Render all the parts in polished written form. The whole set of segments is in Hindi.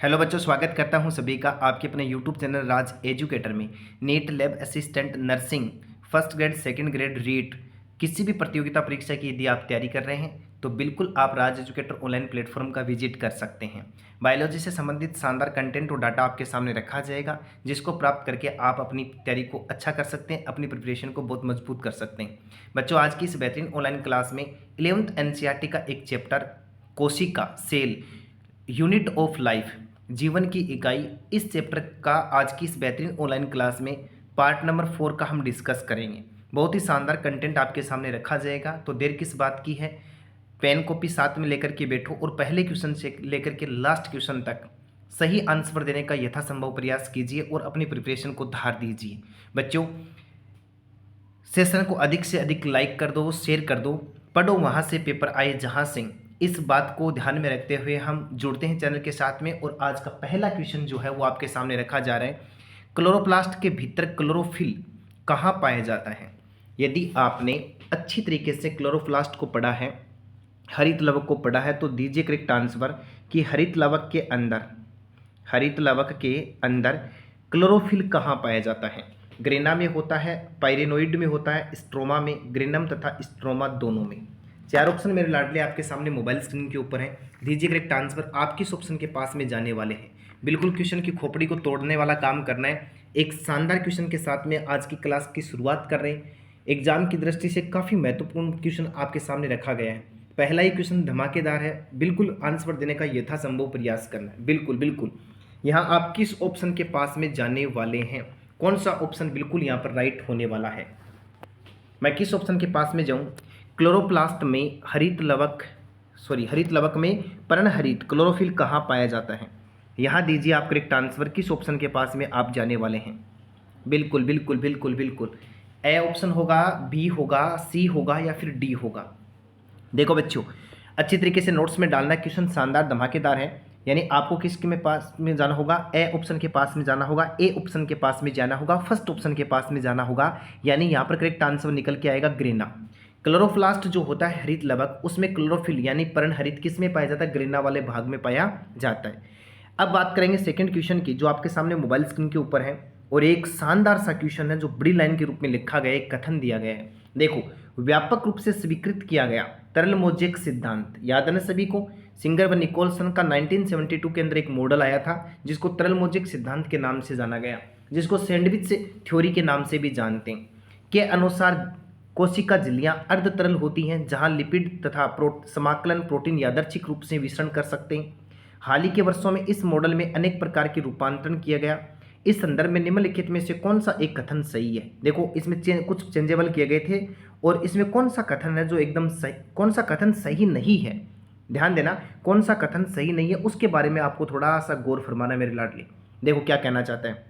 हेलो बच्चों, स्वागत करता हूं सभी का आपके अपने यूट्यूब चैनल राज एजुकेटर में। NEET lab assistant nursing first grade second grade REET किसी भी प्रतियोगिता परीक्षा की यदि आप तैयारी कर रहे हैं तो बिल्कुल आप राज एजुकेटर ऑनलाइन प्लेटफॉर्म का विजिट कर सकते हैं। बायोलॉजी से संबंधित शानदार कंटेंट और डाटा आपके सामने रखा जाएगा, जिसको प्राप्त करके आप अपनी तैयारी को अच्छा कर सकते हैं, अपनी प्रिपरेशन को बहुत मजबूत कर सकते हैं। बच्चों, आज की इस बेहतरीन ऑनलाइन क्लास में 11th एनसीईआरटी का एक चैप्टर कोशिका सेल यूनिट ऑफ लाइफ जीवन की इकाई, इस चैप्टर का आज की इस बेहतरीन ऑनलाइन क्लास में पार्ट नंबर 4 का हम डिस्कस करेंगे। बहुत ही शानदार कंटेंट आपके सामने रखा जाएगा, तो देर किस बात की है, पेन कॉपी साथ में लेकर के बैठो और पहले क्वेश्चन से लेकर के लास्ट क्वेश्चन तक सही आंसर देने का यथासंभव प्रयास कीजिए और अपनी प्रिपरेशन को धार दीजिए। बच्चों, सेशन को अधिक से अधिक लाइक कर दो, शेयर कर दो, पढ़ो वहाँ से पेपर आए जहाँ से। इस बात को ध्यान में रखते हुए हम जुड़ते हैं चैनल के साथ में, और आज का पहला क्वेश्चन जो है वो आपके सामने रखा जा रहा है। क्लोरोप्लास्ट के भीतर क्लोरोफिल कहाँ पाया जाता है? यदि आपने अच्छी तरीके से क्लोरोप्लास्ट को पढ़ा है, हरित लवक को पढ़ा है, तो दीजिए करेक्ट आंसर कि हरित लवक के अंदर क्लोरोफिल कहाँ पाया जाता है? ग्रेना में होता है, पायरेनोइड में होता है, स्ट्रोमा में, ग्रेनम तथा स्ट्रोमा दोनों में। चार ऑप्शन मेरे लाडले आपके सामने मोबाइल स्क्रीन के ऊपर है। दीजिए करेक्ट आंसर, आप किस ऑप्शन के पास में जाने वाले हैं? बिल्कुल क्वेश्चन की खोपड़ी को तोड़ने वाला काम करना है। एक शानदार क्वेश्चन के साथ में आज की क्लास की शुरुआत कर रहे हैं। एग्जाम की दृष्टि से काफ़ी महत्वपूर्ण क्वेश्चन आपके सामने रखा गया है। पहला ही क्वेश्चन धमाकेदार है, बिल्कुल आंसर देने का यथासंभव प्रयास करना है। बिल्कुल बिल्कुल यहाँ आप किस ऑप्शन के पास में जाने वाले हैं? कौन सा ऑप्शन बिल्कुल यहाँ पर राइट होने वाला है? मैं किस ऑप्शन के पास में जाऊँ? क्लोरोप्लास्ट में हरित लवक में पर्णहरित क्लोरोफिल कहाँ पाया जाता है? यहाँ दीजिए आप करेक्ट आंसर, किस ऑप्शन के पास में आप जाने वाले हैं? बिल्कुल बिल्कुल बिल्कुल बिल्कुल ए ऑप्शन होगा, बी होगा, सी होगा या फिर डी होगा। देखो बच्चों, अच्छी तरीके से नोट्स में डालना, क्वेश्चन शानदार धमाकेदार है। यानी आपको किसके में पास में जाना होगा? ए ऑप्शन के पास में जाना होगा, ए ऑप्शन के पास में जाना होगा, फर्स्ट ऑप्शन के पास में जाना होगा। यानी यहाँ पर करेक्ट आंसर निकल के आएगा ग्रेना। क्लोरोप्लास्ट जो होता है हरित लवक, उसमें क्लोरोफिल यानी पर्णहरित किस में पाया जाता है? ग्रेना वाले भाग में पाया जाता है। अब बात करेंगे सेकंड क्वेश्चन की, जो आपके सामने मोबाइल स्क्रीन के ऊपर है, और एक शानदार सा क्वेश्चन है जो बड़ी लाइन के रूप में लिखा गया है, एक कथन दिया गया है। देखो, व्यापक रूप से स्वीकृत किया गया तरल मोजेक सिद्धांत याद है ना सभी को? सिंगर व निकोलसन का 1972 के अंदर एक मॉडल आया था जिसको तरल मोजेक सिद्धांत के नाम से जाना गया, जिसको सैंडविच थ्योरी के नाम से भी जानते हैं। के अनुसार कोशिका झिल्लियां अर्ध तरल होती हैं, जहां लिपिड तथा समाकलन प्रोटीन यादृच्छिक रूप से विसरण कर सकते हैं। हाल ही के वर्षों में इस मॉडल में अनेक प्रकार के रूपांतरण किया गया। इस संदर्भ में निम्नलिखित में से कौन सा एक कथन सही है? देखो, इसमें कुछ चेंजेबल किए गए थे, और इसमें कौन सा कथन है जो एकदम सही, कौन सा कथन सही नहीं है? ध्यान देना, कौन सा कथन सही नहीं है उसके बारे में आपको थोड़ा सा गौर फरमाना मेरे लाडले। देखो क्या कहना चाहते हैं।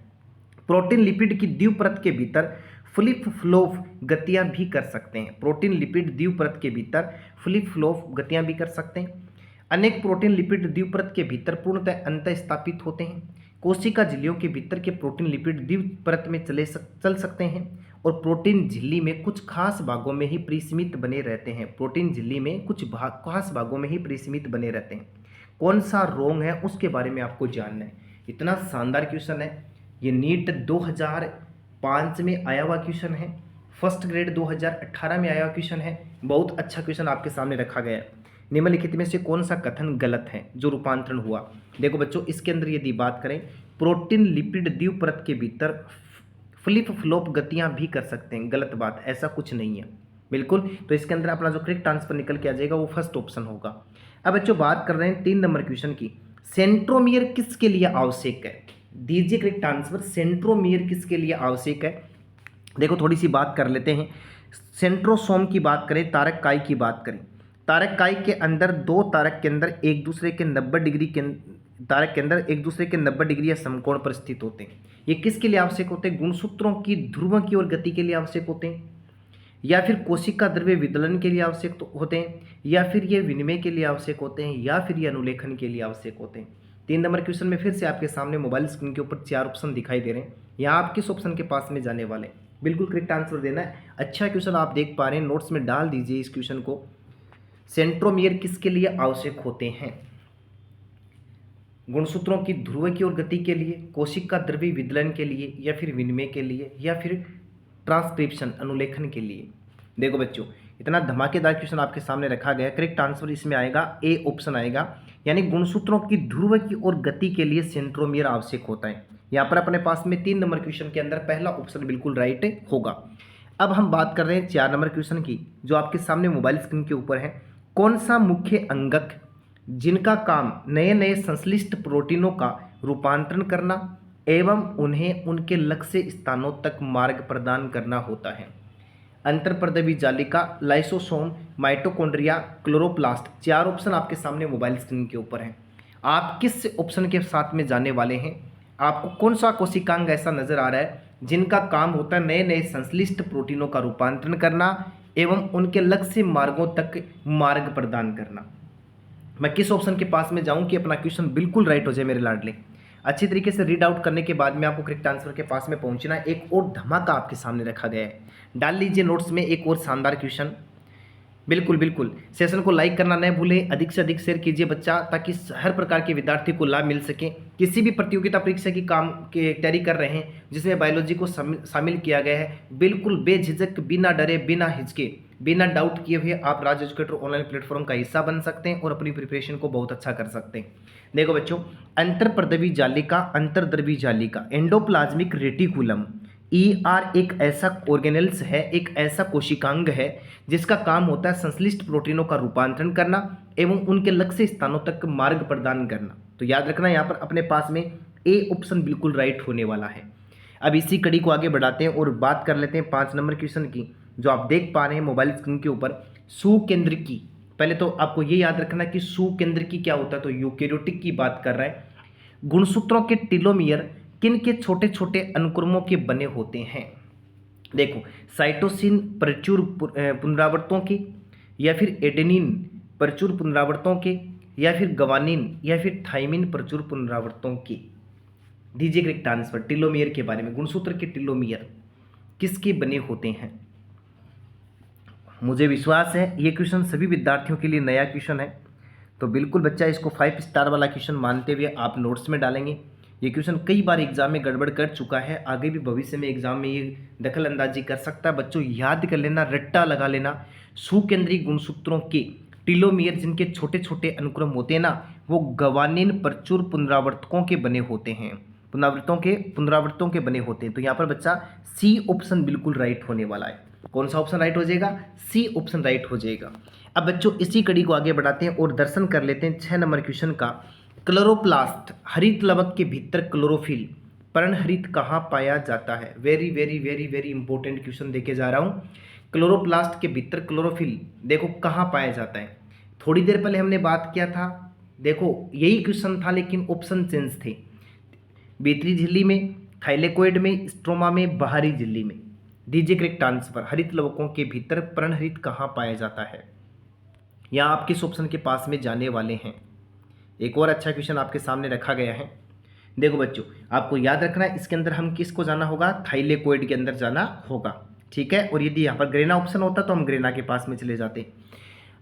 प्रोटीन लिपिड की द्विपरत के भीतर फ्लिप फ्लॉप गतियां भी कर सकते हैं। प्रोटीन लिपिड द्विपरत के भीतर फ्लिप फ्लॉप गतियां भी कर सकते हैं। अनेक प्रोटीन लिपिड द्विपरत के भीतर पूर्णतः अंतः स्थापित होते हैं। कोशिका झिल्लियों के भीतर के प्रोटीन लिपिड द्विपरत में चल सकते हैं, और प्रोटीन झिल्ली में कुछ खास भागों में ही परिसीमित बने रहते हैं। प्रोटीन झिल्ली में कुछ खास भागों में ही परिसीमित बने रहते हैं। कौन सा रोंग है उसके बारे में आपको जानना है। इतना शानदार क्वेश्चन है ये, नीट 2005 में आया हुआ क्वेश्चन है, फर्स्ट ग्रेड 2018 में आया हुआ क्वेश्चन है। बहुत अच्छा क्वेश्चन आपके सामने रखा गया है। निम्नलिखित में से कौन सा कथन गलत है जो रूपांतरण हुआ? देखो बच्चों, इसके अंदर यदि बात करें, प्रोटीन लिपिड द्विपरत के भीतर फ्लिप फ्लॉप गतियां भी कर सकते हैं, गलत बात, ऐसा कुछ नहीं है बिल्कुल। तो इसके अंदर अपना जो करेक्ट आंसर निकल के आ जाएगा वो फर्स्ट ऑप्शन होगा। अब बच्चों बात कर रहे हैं 3 नंबर क्वेश्चन की, सेंट्रोमियर किसके लिए आवश्यक है? दीजिए करेक्ट आंसर, सेंट्रोमियर किसके लिए आवश्यक है? देखो थोड़ी सी बात कर लेते हैं। सेंट्रोसोम की बात करें, तारक काई की बात करें, तारक काई के अंदर दो तारक के अंदर एक दूसरे के 90 डिग्री के तारक के अंदर एक दूसरे के 90 डिग्री या समकोण पर स्थित होते हैं। ये किसके लिए आवश्यक होते हैं? गुणसूत्रों की ध्रुवों की ओर गति के लिए आवश्यक होते हैं, या फिर कोशिका द्रव्य विदलन के लिए आवश्यक होते हैं, या फिर ये विनिमय के लिए आवश्यक होते हैं, या फिर ये अनुलेखन के लिए आवश्यक होते हैं। 3 नंबर क्वेश्चन में फिर से आपके सामने मोबाइल स्क्रीन के ऊपर 4 ऑप्शन दिखाई दे रहे हैं। यहाँ आप किस ऑप्शन के पास में जाने वाले हैं? बिल्कुल करेक्ट आंसर देना है। अच्छा क्वेश्चन आप देख पा रहे हैं, नोट्स में डाल दीजिए इस क्वेश्चन को। सेंट्रोमियर किसके लिए आवश्यक होते हैं? गुणसूत्रों की ध्रुव की ओर गति के लिए, कोशिका द्रव्य विदलन के लिए, या फिर विनिमय के लिए, या फिर ट्रांसक्रिप्शन अनुलेखन के लिए। देखो बच्चों, इतना धमाकेदार क्वेश्चन आपके सामने रखा गया। करेक्ट आंसर इसमें आएगा ए ऑप्शन आएगा, यानी गुणसूत्रों की ध्रुव की ओर गति के लिए सेंट्रोमियर आवश्यक होता है। यहाँ पर अपने पास में 3 नंबर क्वेश्चन के अंदर पहला ऑप्शन बिल्कुल राइट होगा। अब हम बात कर रहे हैं 4 नंबर क्वेश्चन की, जो आपके सामने मोबाइल स्क्रीन के ऊपर है। कौन सा मुख्य अंगक जिनका काम नए नए संश्लिष्ट प्रोटीनों का रूपांतरण करना एवं उन्हें उनके लक्ष्य स्थानों तक मार्ग प्रदान करना होता है? अंतर्प्रद्रवी जालिका, लाइसोसोम, माइटोकॉन्ड्रिया, क्लोरोप्लास्ट। 4 ऑप्शन आपके सामने मोबाइल स्क्रीन के ऊपर हैं। आप किस ऑप्शन के साथ में जाने वाले हैं? आपको कौन सा कोशिकांग ऐसा नजर आ रहा है जिनका काम होता है नए नए संश्लिष्ट प्रोटीनों का रूपांतरण करना एवं उनके लक्ष्य मार्गों तक मार्ग प्रदान करना? मैं किस ऑप्शन के पास में जाऊं कि अपना क्वेश्चन बिल्कुल राइट हो जाए मेरे लाडले? अच्छी तरीके से रीड आउट करने के बाद में आपको करेक्ट आंसर के पास में पहुंचना है। एक और धमाका आपके सामने रखा गया है, डाल लीजिए नोट्स में एक और शानदार क्वेश्चन। बिल्कुल बिल्कुल, सेशन को लाइक करना न भूलें, अधिक से अधिक शेयर कीजिए बच्चा, ताकि हर प्रकार के विद्यार्थी को लाभ मिल सके। किसी भी प्रतियोगिता परीक्षा की काम की तैयारी कर रहे हैं जिसमें बायोलॉजी को शामिल किया गया है, बिल्कुल बेझिझक, बिना डरे, बिना हिचके, बिना डाउट किए हुए आप राज एजुकेटर ऑनलाइन प्लेटफॉर्म का हिस्सा बन सकते हैं और अपनी प्रिपरेशन को बहुत अच्छा कर सकते हैं। देखो बच्चों, अंतर्प्रद्रवी जालिका, अंतर्द्रवी जालिका, एंडोप्लाज्मिक रेटिकुलम, ER एक ऐसा ऑर्गेनेल्स है, एक ऐसा कोशिकांग है जिसका काम होता है संश्लिष्ट प्रोटीनों का रूपांतरण करना एवं उनके लक्ष्य स्थानों तक मार्ग प्रदान करना। तो याद रखना, यहाँ पर अपने पास में ए ऑप्शन बिल्कुल राइट होने वाला है। अब इसी कड़ी को आगे बढ़ाते हैं और बात कर लेते हैं 5 नंबर क्वेश्चन की, जो आप देख पा रहे हैं मोबाइल स्क्रीन के ऊपर। सुकेंद्रिकी, पहले तो आपको ये याद रखना कि सुकेंद्रिकी क्या होता है, तो यूकेरियोटिक की बात कर रहा है। गुणसूत्रों के टेलोमियर किन के छोटे छोटे अनुक्रमों के बने होते हैं? देखो, साइटोसिन प्रचुर पुनरावर्तों के, या फिर एडेनिन प्रचुर पुनरावर्तों के, या फिर गवानिन, या फिर थाइमिन प्रचुर पुनरावर्तों के। दीजिए करेक्ट आंसर। टेलोमियर के बारे में, गुणसूत्र के टेलोमियर किसके बने होते हैं? मुझे विश्वास है ये क्वेश्चन सभी विद्यार्थियों के लिए नया क्वेश्चन है, तो बिल्कुल बच्चा इसको 5 स्टार वाला क्वेश्चन मानते हुए आप नोट्स में डालेंगे। ये क्वेश्चन कई बार एग्जाम में गड़बड़ कर चुका है, आगे भी भविष्य में एग्जाम में ये दखल अंदाजी कर सकता है। बच्चों याद कर लेना, रट्टा लगा लेना, सुकेंद्रीय गुणसूत्रों के टेलोमियर जिनके छोटे छोटे अनुक्रम होते हैं ना, वो गवानिन प्रचुर पुनरावर्तकों के बने होते हैं, पुनरावर्तों के बने होते हैं। तो यहाँ पर बच्चा सी ऑप्शन बिल्कुल राइट होने वाला है। कौन सा ऑप्शन राइट हो जाएगा? सी ऑप्शन राइट हो जाएगा। अब बच्चों इसी कड़ी को आगे बढ़ाते हैं और दर्शन कर लेते हैं 6 नंबर क्वेश्चन का। क्लोरोप्लास्ट, हरित लवक के भीतर क्लोरोफिल, पर्णहरित कहाँ पाया जाता है? Very very very very important question देके जा रहा हूँ। क्लोरोप्लास्ट के भीतर क्लोरोफिल देखो कहाँ पाया जाता है। थोड़ी देर पहले हमने बात किया था, देखो यही क्वेश्चन था लेकिन ऑप्शन चेंज थे। भीतरी झिल्ली में, थाइलेकोइड में, स्ट्रोमा में, बाहरी झिल्ली में। दीजिए करेक्ट आंसर। हरित लवकों के भीतर पर्णहरित कहाँ पाया जाता है? यहाँ आप किस ऑप्शन के पास में जाने वाले हैं? एक और अच्छा क्वेश्चन आपके सामने रखा गया है। देखो बच्चों, आपको याद रखना है इसके अंदर हम किसको जाना होगा? थाइलेकोइड के अंदर जाना होगा, ठीक है। और यदि यहाँ पर ग्रेना ऑप्शन होता तो हम ग्रेना के पास में चले जाते।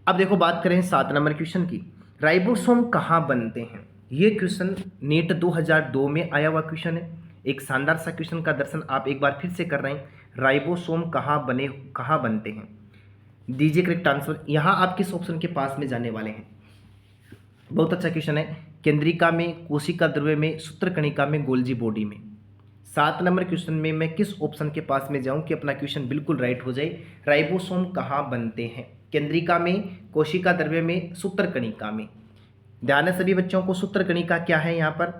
अब देखो बात करें 7 नंबर क्वेश्चन की। राइबोसोम कहाँ बनते हैं? ये क्वेश्चन नीट 2002 में आया हुआ क्वेश्चन है। एक शानदार सा क्वेश्चन का दर्शन आप एक बार फिर से कर रहे हैं। राइबोसोम कहाँ बनते हैं? दीजिए करेक्ट आंसर। यहाँ आप किस ऑप्शन के पास में जाने वाले हैं? बहुत अच्छा क्वेश्चन है। केंद्रिका में, कोशिका द्रव्य में, सूत्रकणिका में, गोल्जी बॉडी में। 7 नंबर क्वेश्चन में मैं किस ऑप्शन के पास में जाऊं कि अपना क्वेश्चन बिल्कुल राइट हो जाए? राइबोसोम कहाँ बनते हैं? केंद्रिका में, कोशिका द्रव्य में, सूत्रकणिका में। ध्यान है सभी बच्चों को, सूत्रकणिका क्या है यहाँ पर?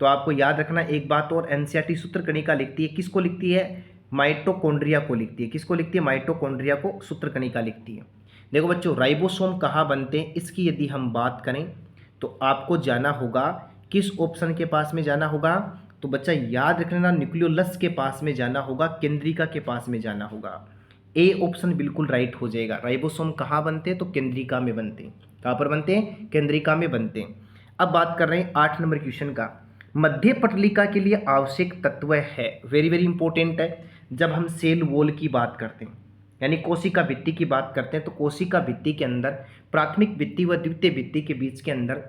तो आपको याद रखना एक बात और, एनसीईआरटी सूत्रकणिका लिखती है, किसको लिखती है? माइटोकॉन्ड्रिया को लिखती है। किसको लिखती है? माइटोकॉन्ड्रिया को सूत्रकणिका लिखती है। देखो बच्चों, राइबोसोम कहाँ बनते हैं इसकी यदि हम बात करें तो आपको जाना होगा किस ऑप्शन के पास में जाना होगा? तो बच्चा याद रखना, न्यूक्लियोलस के पास में जाना होगा, केंद्रिका के पास में जाना होगा। ए ऑप्शन बिल्कुल राइट हो जाएगा। राइबोसोम कहाँ बनते हैं? तो केंद्रिका में बनते हैं। कहाँ पर बनते हैं? केंद्रिका में बनते हैं। अब बात कर रहे हैं 8 नंबर क्वेश्चन का। मध्य पटलिका के लिए आवश्यक तत्व है, वेरी वेरी इंपॉर्टेंट है। जब हम सेल वॉल की बात करते हैं यानी कोशिका भित्ति की बात करते हैं, तो कोशिका भित्ति के अंदर प्राथमिक भित्ति व द्वितीय भित्ति के बीच के अंदर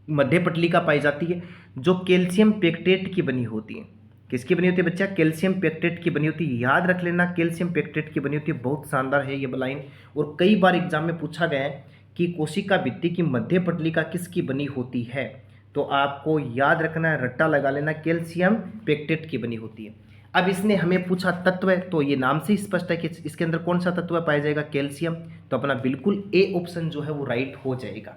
मध्य पटलिका पाई जाती है जो कैल्शियम पेक्टेट की बनी होती है। किसकी बनी होती है बच्चा? कैल्शियम पेक्टेट की बनी होती है। याद रख लेना, कैल्शियम पेक्टेट की बनी होती है। बहुत शानदार है ये लाइन, और कई बार एग्जाम में पूछा गया है कि कोशिका भित्ति की मध्य पटलिका किसकी बनी होती है, तो आपको याद रखना है, रट्टा लगा लेना, कैल्शियम पेक्टेट की बनी होती है। अब इसने हमें पूछा तत्व, तो ये नाम से ही स्पष्ट है कि इसके अंदर कौन सा तत्व पाया जाएगा? कैल्शियम। तो अपना बिल्कुल ए ऑप्शन जो है वो राइट हो जाएगा।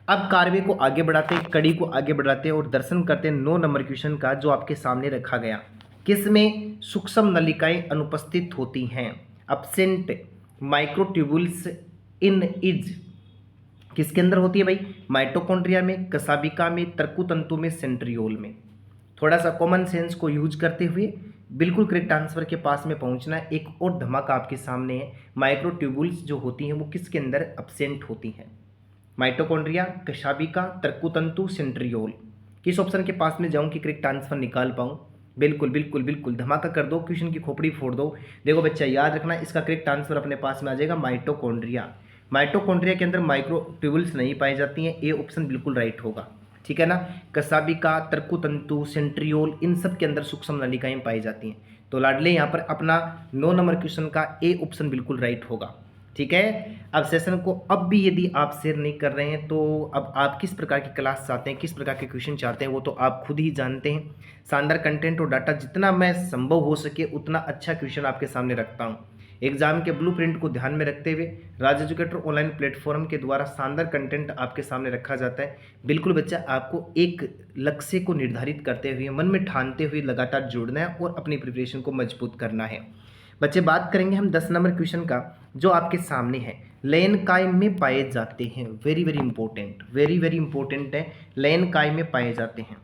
अब कार्य को आगे बढ़ाते हैं, कड़ी को आगे बढ़ाते हैं और दर्शन करते हैं 9 नंबर क्वेश्चन का जो आपके सामने रखा गया। किसमें सूक्ष्म नलिकाएं अनुपस्थित होती हैं? अपसेंट माइक्रोट्यूबुल्स इन इज किसके अंदर होती है भाई? माइटोकॉन्ड्रिया में, कशाबिका में, तर्कुतंतु में, सेंट्रियोल में। थोड़ा सा कॉमन सेंस को यूज करते हुए बिल्कुल करेक्ट आंसर के पास में पहुंचना है। एक और धमाका आपके सामने है, माइक्रोट्यूबुल्स जो होती हैं वो किसके अंदर अपसेंट होती हैं? माइटोकॉन्ड्रिया, कशाबिका, तर्कुतंतु, सेंट्रियोल। किस ऑप्शन के पास में जाऊं कि करेक्ट आंसर निकाल पाऊं? बिल्कुल बिल्कुल बिल्कुल धमाका कर दो, क्वेश्चन की खोपड़ी फोड़ दो। देखो बच्चा याद रखना, इसका करेक्ट आंसर अपने पास में आ जाएगा माइटोकॉन्ड्रिया। माइटोकॉन्ड्रिया के अंदर माइक्रोट्यूबुल्स नहीं पाई जाती हैं, ए ऑप्शन बिल्कुल राइट होगा। ठीक है ना? कशाबिका, तर्कुतंतु, सेंट्रियोल, इन सब के अंदर सूक्ष्म नलिकाएं पाई जाती हैं। तो लाडले यहाँ पर अपना 9 नंबर क्वेश्चन का ए ऑप्शन बिल्कुल राइट होगा। ठीक है। अब सेशन को अब भी यदि आप शेयर नहीं कर रहे हैं तो अब आप किस प्रकार की क्लास चाहते हैं, किस प्रकार के क्वेश्चन चाहते हैं, वो तो आप खुद ही जानते हैं। शानदार कंटेंट और डाटा जितना मैं संभव हो सके उतना अच्छा क्वेश्चन आपके सामने रखता हूँ। एग्जाम के ब्लूप्रिंट को ध्यान में रखते हुए राज एजुकेटर ऑनलाइन प्लेटफॉर्म के द्वारा शानदार कंटेंट आपके सामने रखा जाता है। बिल्कुल बच्चा, आपको एक लक्ष्य को निर्धारित करते हुए, मन में ठानते हुए लगातार जुड़ना है और अपनी प्रिपरेशन को मजबूत करना है। बच्चे, बात करेंगे हम 10 नंबर क्वेश्चन का जो आपके सामने है। लयन काय में पाए जाते हैं, वेरी वेरी इंपॉर्टेंट है। लयन काय में पाए जाते हैं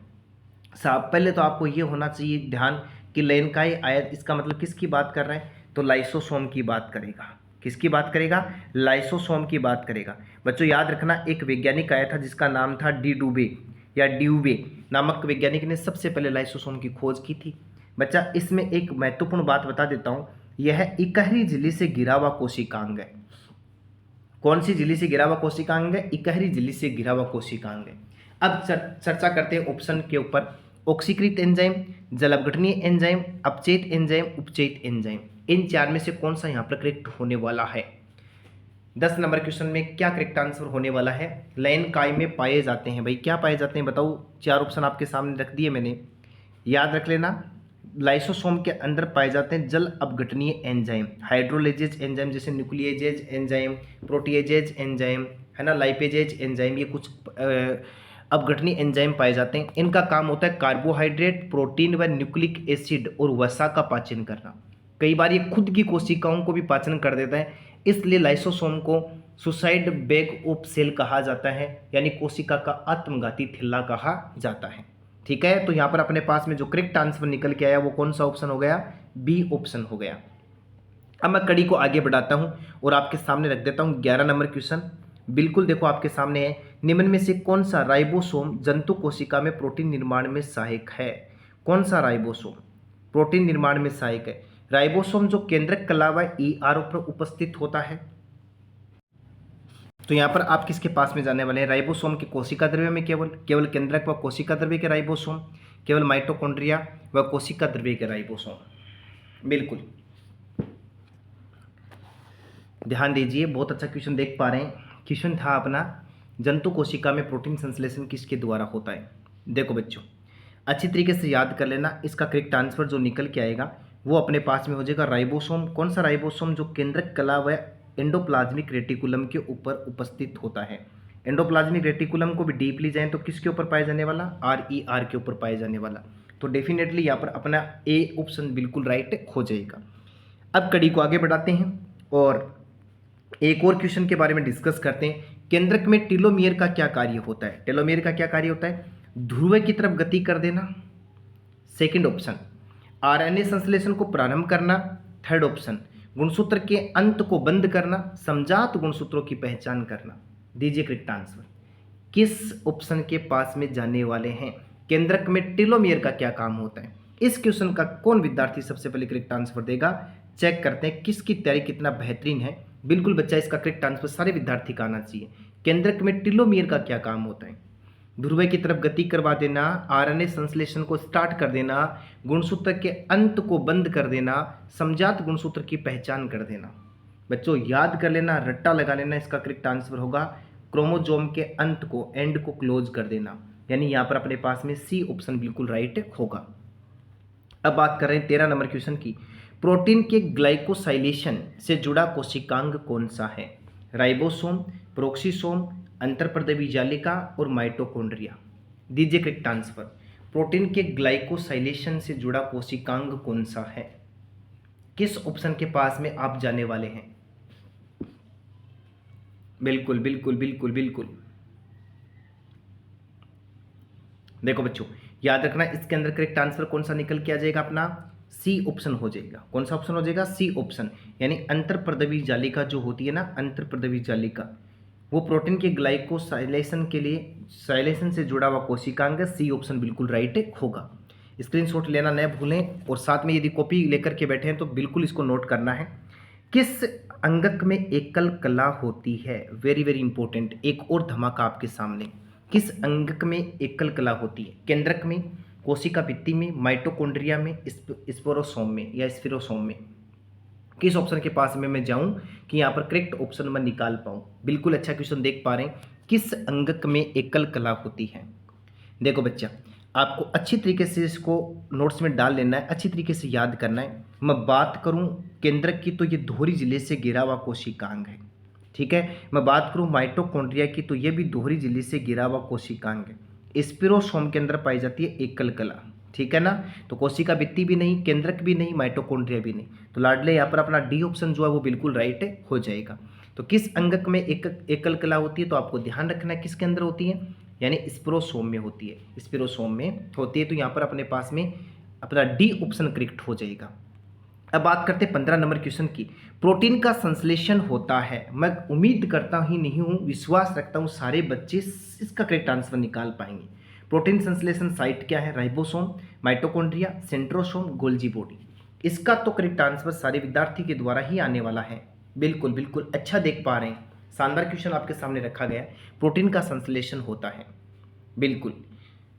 साहब, पहले तो आपको ये होना चाहिए ध्यान कि लयन काय आया, इसका मतलब किसकी बात कर रहे हैं? तो लाइसोसोम की बात करेगा। किसकी बात करेगा? लाइसोसोम की बात करेगा। बच्चों याद रखना, एक वैज्ञानिक आया था जिसका नाम था डी डुबे या ड्यूबे नामक वैज्ञानिक ने सबसे पहले लाइसोसोम की खोज की थी। बच्चा, इसमें एक महत्वपूर्ण बात बता देता हूं, यह इकहरी झिल्ली से घिरा हुआ कोशिकांग है। कौन सी झिल्ली से घिरा हुआ कोशिकांग है? इकहरी झिल्ली से घिरा हुआ कोशिकांग है। अब चर्चा करते हैं ऑप्शन के ऊपर। ऑक्सीकृत एंजाइम, जल अपघटनीय एंजाइम, अपचेत एंजाइम, उपचेत एंजाइम, इन चार में से कौन सा यहाँ पर करेक्ट होने वाला है? 10 नंबर क्वेश्चन में क्या करेक्ट आंसर होने वाला है? लयन काय में पाए जाते हैं भाई, क्या पाए जाते हैं बताओ? 4 ऑप्शन आपके सामने रख दिए मैंने, याद रख लेना। लाइसोसोम के अंदर पाए जाते हैं जल अपघटनीय एंजाइम, हाइड्रोलेजेज एंजाइम जैसे न्यूक्लिएजेज एंजाइम, प्रोटीएजेज एंजाइम, है ना, लाइपेजेज एंजाइम, ये कुछ अपघटनीय एंजाइम पाए जाते हैं। इनका काम होता है कार्बोहाइड्रेट, प्रोटीन व न्यूक्लिक एसिड और वसा का पाचन करना। कई बार ये खुद की कोशिकाओं को भी पाचन कर देता है, इसलिए लाइसोसोम को सुसाइड बैग ऑफ सेल कहा जाता है, यानी कोशिका का आत्मघाती थिल्ला कहा जाता है। ठीक है, तो यहाँ पर अपने पास में जो करेक्ट आंसर निकल के आया वो कौन सा ऑप्शन हो गया? बी ऑप्शन हो गया। अब मैं कड़ी को आगे बढ़ाता हूँ और आपके सामने रख देता हूँ 11 नंबर क्वेश्चन। बिल्कुल देखो आपके सामने है, निम्न में से कौन सा राइबोसोम जंतु कोशिका में प्रोटीन निर्माण में सहायक है? कौन सा राइबोसोम प्रोटीन निर्माण में सहायक है? राइबोसोम जो केंद्रक कलावा ER पर उपस्थित होता है। तो यहाँ पर आप किसके पास में जाने वाले हैं? राइबोसोम के कोशिका द्रव्य में केवल केंद्रक व कोशिका द्रव्य के राइबोसोम, केवल माइटोकॉन्ड्रिया व कोशिका द्रव्य के राइबोसोम। बिल्कुल ध्यान दीजिए, बहुत अच्छा क्वेश्चन देख पा रहे हैं। क्वेश्चन था अपना, जंतु कोशिका में प्रोटीन संश्लेषण किसके द्वारा होता है? देखो बच्चों, अच्छी तरीके से याद कर लेना, इसका करेक्ट आंसर जो निकल के आएगा वो अपने पास में हो जाएगा राइबोसोम। कौन सा राइबोसोम? जो केंद्रक कला व एंडोप्लाज्मिक रेटिकुलम के ऊपर उपस्थित होता है। एंडोप्लाज्मिक रेटिकुलम को भी डीपली जाएं तो किसके ऊपर पाया जाने वाला? RER के ऊपर पाया जाने वाला। तो डेफिनेटली यहाँ पर अपना ए ऑप्शन बिल्कुल राइट हो जाएगा। अब कड़ी को आगे बढ़ाते हैं और एक और क्वेश्चन के बारे में डिस्कस करते हैं। केंद्रक में टेलोमियर का क्या कार्य होता है? टेलोमियर का क्या कार्य होता है? ध्रुव की तरफ गति कर देना, सेकंड ऑप्शन। RNA संश्लेषण को प्रारंभ करना, थर्ड ऑप्शन। गुणसूत्र के अंत को बंद करना, समजात गुणसूत्रों की पहचान करना। दीजिए करेक्ट आंसर, किस ऑप्शन के पास में जाने वाले हैं? केंद्रक में टेलोमियर का क्या काम होता है? इस क्वेश्चन का कौन विद्यार्थी सबसे पहले करेक्ट आंसर देगा? चेक करते हैं किसकी तैयारी कितना बेहतरीन है। बिल्कुल बच्चा, इसका करेक्ट आंसर सारे विद्यार्थी का आना चाहिए। केंद्रक में टेलोमियर का क्या काम होता है? ध्रुव की तरफ गति करवा देना, आरएनए संश्लेषण को स्टार्ट कर देना, गुणसूत्र के अंत को बंद कर देना, समजात गुणसूत्र की पहचान कर देना। बच्चों याद कर लेना, रट्टा लगा लेना, इसका करेक्ट आंसर होगा क्रोमोजोम के अंत को, एंड को क्लोज कर देना। यानी यहाँ पर अपने पास में सी ऑप्शन बिल्कुल राइट होगा। अब बात कर रहे हैं 13 नंबर क्वेश्चन की। प्रोटीन के ग्लाइकोसाइलेशन से जुड़ा कोशिकांग कौन सा है? राइबोसोम, प्रोक्सीसोम, अंतर्प्रदवी जालिका और माइटोकॉन्ड्रिया। दीजिए करेक्ट आंसर। प्रोटीन के ग्लाइकोसाइलेशन से जुड़ा कोशिकांग कौन सा है? किस ऑप्शन के पास में आप जाने वाले हैं? बिल्कुल बिल्कुल बिल्कुल बिल्कुल। देखो बच्चों याद रखना, इसके अंदर करेक्ट आंसर कौन सा निकल के आ जाएगा? अपना सी ऑप्शन हो जाएगा। कौन सा ऑप्शन हो जाएगा? C option. यानी अंतर्प्रदवी जालिका जो होती है ना, अंतर्प्रदवी जालिका, वो प्रोटीन के ग्लाइकोसाइलेशन के लिए साइलेशन से जुड़ा हुआ कोशिकांग है। सी ऑप्शन बिल्कुल राइट होगा। स्क्रीनशॉट लेना न भूलें, और साथ में यदि कॉपी लेकर के बैठे हैं तो बिल्कुल इसको नोट करना है। किस अंगक में एकल कला होती है? Very very important. एक और धमाका आपके सामने। किस अंगक में एकल कला होती है? केंद्रक में, कोशिका भित्ति में, माइटोकॉन्ड्रिया में, स्पोरोसोम में या स्फीरोसोम में? किस ऑप्शन के पास में मैं जाऊं कि यहाँ पर करेक्ट ऑप्शन मैं निकाल पाऊं? बिल्कुल अच्छा क्वेश्चन देख पा रहे हैं। किस अंगक में एकल कला होती है? देखो बच्चा, आपको अच्छी तरीके से इसको नोट्स में डाल लेना है, अच्छी तरीके से याद करना है। मैं बात करूं केंद्रक की तो ये दोहरी झिल्ली से घिरा हुआ कोशिकांग है, ठीक है। मैं बात करूं माइटोकॉन्ड्रिया की तो ये भी दोहरी झिल्ली से घिरा हुआ कोशिकांग है। स्पिरोसोम के अंदर पाई जाती है एकल कला, ठीक है ना। तो कोशिका भित्ति भी नहीं, केंद्रक भी नहीं, माइटोकॉन्ड्रिया भी नहीं, तो लाडले यहाँ पर अपना डी ऑप्शन जो है वो बिल्कुल राइट हो जाएगा। तो किस अंगक में एकल कला होती है? तो आपको ध्यान रखना है किसके अंदर होती है, यानी स्पिरोसोम में होती है। स्पिरोसोम में होती है, तो यहाँ पर अपने पास में अपना डी ऑप्शन करेक्ट हो जाएगा। अब बात करते हैं 15 नंबर क्वेश्चन की। प्रोटीन का संश्लेषण होता है, मैं उम्मीद करता ही नहीं हूँ, विश्वास रखता हूँ सारे बच्चे इसका करेक्ट आंसर निकाल पाएंगे। प्रोटीन संश्लेषण साइट क्या है? Ribosome, mitochondria, centrosome, Golgi body. इसका तो करेक्ट आंसर सारे विद्यार्थी के द्वारा ही आने वाला है। बिल्कुल बिल्कुल अच्छा देख पा रहे हैं, शानदार क्वेश्चन आपके सामने रखा गया है। प्रोटीन का संश्लेषण होता है, बिल्कुल।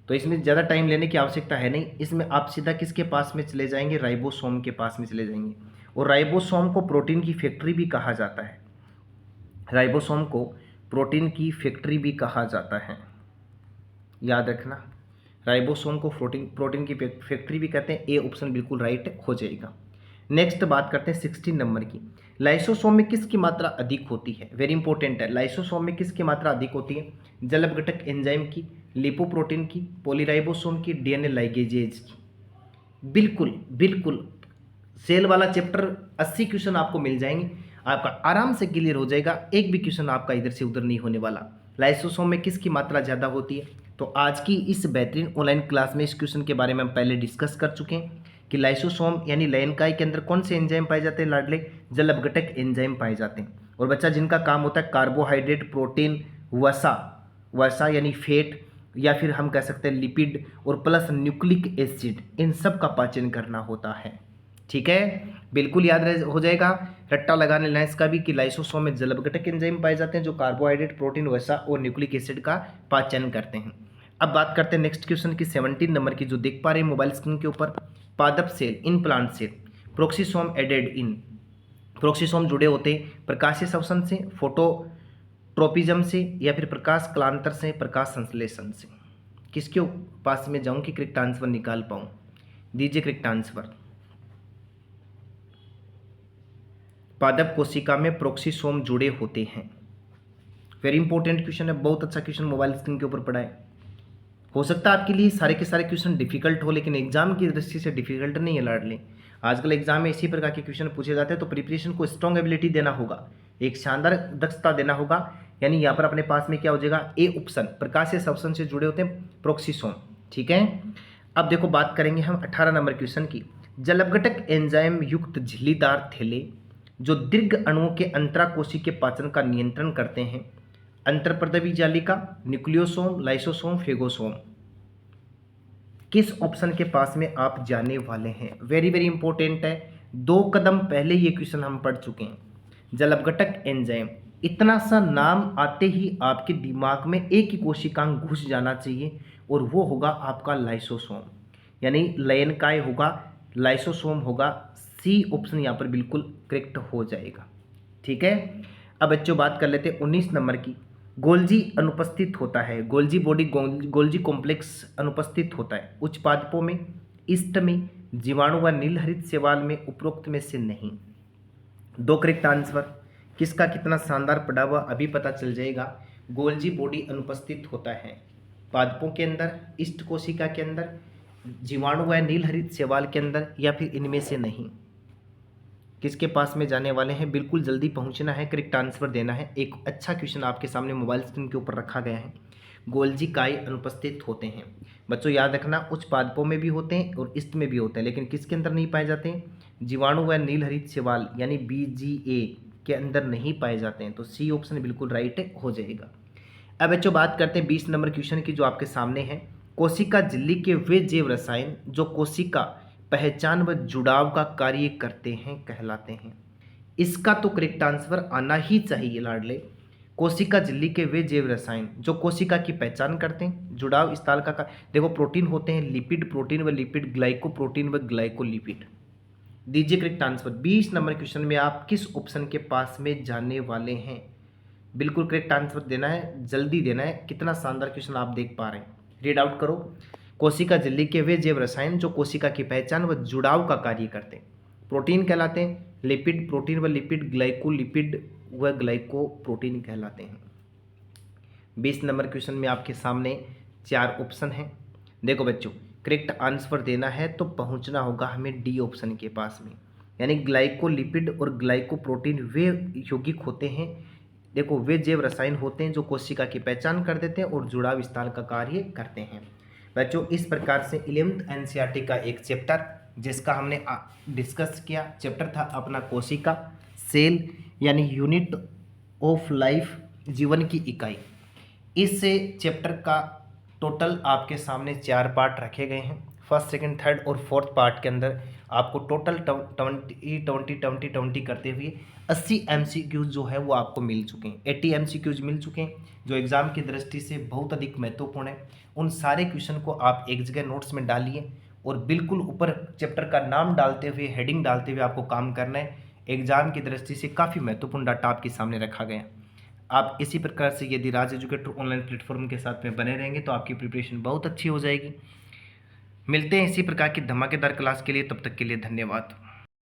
तो इसमें ज़्यादा टाइम लेने की आवश्यकता है नहीं, इसमें आप सीधा किसके पास में चले जाएंगे? राइबोसोम के पास में चले जाएंगे। और राइबोसोम को प्रोटीन की फैक्ट्री भी कहा जाता है। राइबोसोम को प्रोटीन की फैक्ट्री भी कहा जाता है, याद रखना। राइबोसोम को प्रोटीन की फैक्ट्री भी कहते हैं। ए ऑप्शन बिल्कुल राइट हो जाएगा। नेक्स्ट बात करते हैं 16 नंबर की। लाइसोसोम में किसकी मात्रा अधिक होती है? वेरी इंपॉर्टेंट है। लाइसोसोम में किसकी मात्रा अधिक होती है? जल अपघटक एंजाइम की, लिपोप्रोटीन की, पॉलीराइबोसोम की, डीएनए लाइगेजेज की। बिल्कुल बिल्कुल, सेल वाला चैप्टर 80 क्वेश्चन आपको मिल जाएंगे, आपका आराम से क्लियर हो जाएगा। एक भी क्वेश्चन आपका इधर से उधर नहीं होने वाला। लाइसोसोम में किसकी मात्रा ज़्यादा होती है? तो आज की इस बेहतरीन ऑनलाइन क्लास में इस क्वेश्चन के बारे में हम पहले डिस्कस कर चुके हैं कि लाइसोसोम यानी लयनकाय के अंदर कौन से एंजाइम पाए जाते हैं? लाडले जल अपघटक एंजाइम पाए जाते हैं। और बच्चा जिनका काम होता है कार्बोहाइड्रेट, प्रोटीन, वसा यानी फैट, या फिर हम कह सकते हैं लिपिड, और प्लस न्यूक्लिक एसिड, इन सब का पाचन करना होता है, ठीक है। बिल्कुल याद हो जाएगा, रट्टा लगाने लेना इसका भी कि लाइसोसोम में जल अपघटक एंजाइम पाए जाते हैं जो कार्बोहाइड्रेट, प्रोटीन, वसा और न्यूक्लिक एसिड का पाचन करते हैं। अब बात करते हैं नेक्स्ट क्वेश्चन की 17 नंबर की, जो देख पा रहे हैं मोबाइल स्क्रीन के ऊपर। पादप cell, in plant cell, peroxisome added in. Peroxisome जुड़े होते हैं प्रकाशीय श्वसन से, फोटोट्रोपिज्म से, या फिर प्रकाश कलांतर से, प्रकाश संश्लेषण से। किसके पास में जाऊं कि करेक्ट आंसर निकाल पाऊं? दीजिए करेक्ट आंसर। पादप कोशिका में प्रोक्सीसोम जुड़े होते हैं। वेरी इंपॉर्टेंट क्वेश्चन है, बहुत अच्छा क्वेश्चन मोबाइल स्क्रीन के ऊपर पढ़ा है। हो सकता है आपके लिए सारे के सारे क्वेश्चन डिफिकल्ट हो, लेकिन एग्जाम की दृष्टि से डिफिकल्ट नहीं है लाडले। आजकल एग्जाम में इसी प्रकार के क्वेश्चन पूछे जाते हैं, तो प्रिपरेशन को स्ट्रॉन्ग एबिलिटी देना होगा, एक शानदार दक्षता देना होगा। यानी यहाँ पर अपने पास में क्या हो जाएगा? ए ऑप्शन, प्रकाशीय श्वसन से जुड़े होते हैं प्रोक्सीसोम, ठीक है। अब देखो बात करेंगे हम 18 नंबर क्वेश्चन की। जल अपघटक एंजाइम युक्त झिल्लीदार थैले जो दीर्घ अणुओं के अंतराकोशी के पाचन का नियंत्रण करते हैं, अंतर्प्रदवी जालिका, न्यूक्लियोसोम, लाइसोसोम, फेगोसोम। किस ऑप्शन के पास में आप जाने वाले हैं? वेरी वेरी इंपॉर्टेंट है, 2 कदम पहले ये क्वेश्चन हम पढ़ चुके हैं। जल अपघटक एंजाइम इतना सा नाम आते ही आपके दिमाग में एक ही कोशिकांग घुस जाना चाहिए और वो होगा आपका लाइसोसोम, यानी लयन काय होगा, लाइसोसोम होगा। सी ऑप्शन यहाँ पर बिल्कुल करेक्ट हो जाएगा। ठीक है, अब बच्चों बात कर लेते हैं 19 नंबर की। गोल्जी अनुपस्थित होता है, गोल्जी बॉडी गोल्जी कॉम्प्लेक्स अनुपस्थित होता है उच्च पादपों में, ईस्ट में, जीवाणु व नीलहरित शैवाल में, उपरोक्त में से नहीं। दो करेक्ट आंसर, किसका कितना शानदार पड़ा हुआ अभी पता चल जाएगा। गोल्जी बॉडी अनुपस्थित होता है पादपों के अंदर, ईस्ट कोशिका के अंदर, जीवाणु व नीलहरित शैवाल के अंदर, या फिर इनमें से नहीं। किसके पास में जाने वाले हैं, बिल्कुल जल्दी पहुंचना है, करेक्ट आंसर देना है। एक अच्छा क्वेश्चन आपके सामने मोबाइल स्क्रीन के ऊपर रखा गया है। गोल्जी काय अनुपस्थित होते हैं बच्चों, याद रखना उच्च पादपों में भी होते हैं और ईस्ट में भी होते हैं, लेकिन किसके अंदर नहीं पाए जाते हैं, जीवाणु व नीलहरित शैवाल यानी BGA के अंदर नहीं पाए जाते हैं। तो सी ऑप्शन बिल्कुल राइट हो जाएगा। अब बच्चों बात करते हैं 20 नंबर क्वेश्चन की जो आपके सामने है। कोशिका झिल्ली के वे जैव रसायन जो कोशिका पहचान व जुड़ाव का कार्य करते हैं कहलाते हैं। इसका तो करेक्ट आंसर आना ही चाहिए लाडले। कोशिका झिल्ली के वे जैव रसायन जो कोशिका की पहचान करते हैं, जुड़ाव स्थल का देखो प्रोटीन होते हैं, लिपिड प्रोटीन व लिपिड, ग्लाइको प्रोटीन व ग्लाइकोलिपिड। दीजिए करेक्ट आंसर। 20 नंबर क्वेश्चन में आप किस ऑप्शन के पास में जाने वाले हैं, बिल्कुल करेक्ट आंसर देना है, जल्दी देना है। कितना शानदार क्वेश्चन आप देख पा रहे हैं, रीड आउट करो। कोशिका झिल्ली के वे जैव रसायन जो कोशिका की पहचान व जुड़ाव का कार्य करते हैं, प्रोटीन कहलाते हैं, लिपिड प्रोटीन व लिपिड, ग्लाइकोलिपिड व ग्लाइको प्रोटीन कहलाते हैं। 20 नंबर क्वेश्चन में आपके सामने 4 ऑप्शन हैं। देखो बच्चों, करेक्ट आंसर देना है तो पहुंचना होगा हमें डी ऑप्शन के पास में, यानी ग्लाइकोलिपिड और ग्लाइकोप्रोटीन वे यौगिक होते हैं, देखो वे जैव रसायन होते हैं जो कोशिका की पहचान कर देते हैं और जुड़ाव स्थल का कार्य करते हैं। बच्चों इस प्रकार से 11th NCERT का एक चैप्टर जिसका हमने डिस्कस किया, चैप्टर था अपना कोशिका, सेल यानी यूनिट ऑफ लाइफ, जीवन की इकाई। इस चैप्टर का टोटल आपके सामने 4 पार्ट रखे गए हैं। फर्स्ट सेकंड थर्ड और फोर्थ पार्ट के अंदर आपको टोटल 20 करते हुए 80 MCQs जो है वो आपको मिल चुके हैं, 80 MCQs मिल चुके हैं जो एग्ज़ाम की दृष्टि से बहुत अधिक महत्वपूर्ण है। उन सारे क्वेश्चन को आप एक जगह नोट्स में डालिए और बिल्कुल ऊपर चैप्टर का नाम डालते हुए, हेडिंग डालते हुए आपको काम करना है। एग्ज़ाम की दृष्टि से काफ़ी महत्वपूर्ण डाटा आपके सामने रखा गया है। आप इसी प्रकार से यदि राज एजुकेटर ऑनलाइन प्लेटफॉर्म के साथ में बने रहेंगे तो आपकी प्रिपरेशन बहुत अच्छी हो जाएगी। मिलते हैं इसी प्रकार की धमाकेदार क्लास के लिए, तब तक के लिए धन्यवाद।